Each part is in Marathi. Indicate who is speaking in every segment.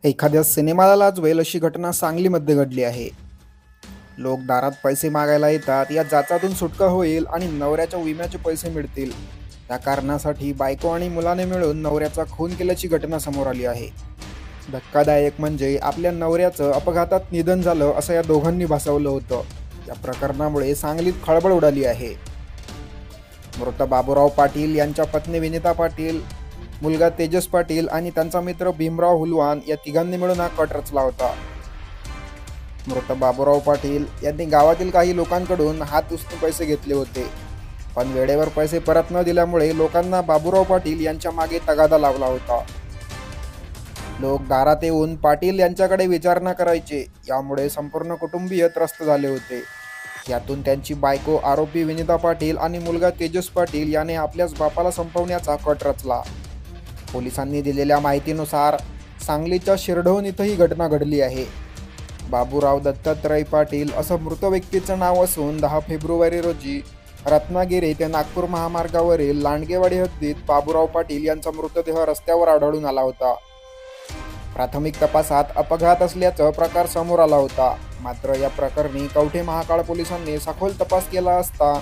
Speaker 1: एखाद्या सिनेमाला लाजवेल अशी घटना सांगलीमध्ये घडली आहे. लोक दारात पैसे मागायला येतात, या जाचातून सुटका होईल आणि नवऱ्याच्या विम्याचे पैसे मिळतील या कारणासाठी बायको आणि मुलाने मिळून नवऱ्याचा खून केल्याची घटना समोर आली आहे. धक्कादायक म्हणजे आपल्या नवऱ्याचं अपघातात निधन झालं असं या दोघांनी भासवलं होतं. या प्रकरणामुळे सांगलीत खळबळ उडाली आहे. मृत बाबूराव पाटील यांच्या पत्नी विनिता पाटील, मुलगा तेजस पाटील आणि त्यांचा मित्र भीमराव हुलवान या तिघांनी मिळून हा कट रचला होता. मृत बाबूराव पाटील यांनी गावातील काही लोकांकडून हात उसने पैसे घेतले होते, पण वेळेवर पैसे परत न दिल्यामुळे लोकांना बाबूराव पाटील यांच्या मागे तगादा लावला होता. लोक दारात येऊन पाटील यांच्याकडे विचारणा करायचे, यामुळे संपूर्ण कुटुंबीय त्रस्त झाले होते. यातून त्यांची बायको आरोपी विनिता पाटील आणि मुलगा तेजस पाटील याने आपल्याच बापाला संपवण्याचा कट रचला. पोलिसांनी दिलेल्या माहितीनुसार सांगलीच्या शिरढोण इथं ही घटना घडली आहे. बाबूराव दत्तात्रय पाटील असं मृत व्यक्तीचं नाव असून 10 फेब्रुवारी रोजी रत्नागिरी ते नागपूर महामार्गावरील लांडगेवाडी हद्दीत बाबूराव पाटील यांचा मृतदेह रस्त्यावर आढळून आला होता. प्राथमिक तपासात अपघात असल्याचा प्रकार समोर आला होता. मात्र या प्रकरणी कवठे महाकाळ पोलिसांनी सखोल तपास केला असता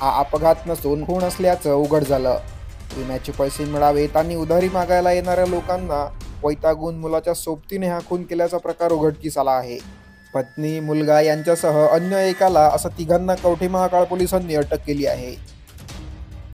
Speaker 1: हा अपघात नसून खून असल्याचं उघड झालं. विम्याचे पैसे मिळावेत आणि उधारी मागायला येणाऱ्या लोकांना वैतागून मुलाच्या सोबतीने हा खून केल्याचा प्रकार उघडकीस आला आहे. पत्नी, मुलगा यांच्यासह अन्य एकाला असं तिघांना कवठे महाकाळ पोलिसांनी अटक केली आहे.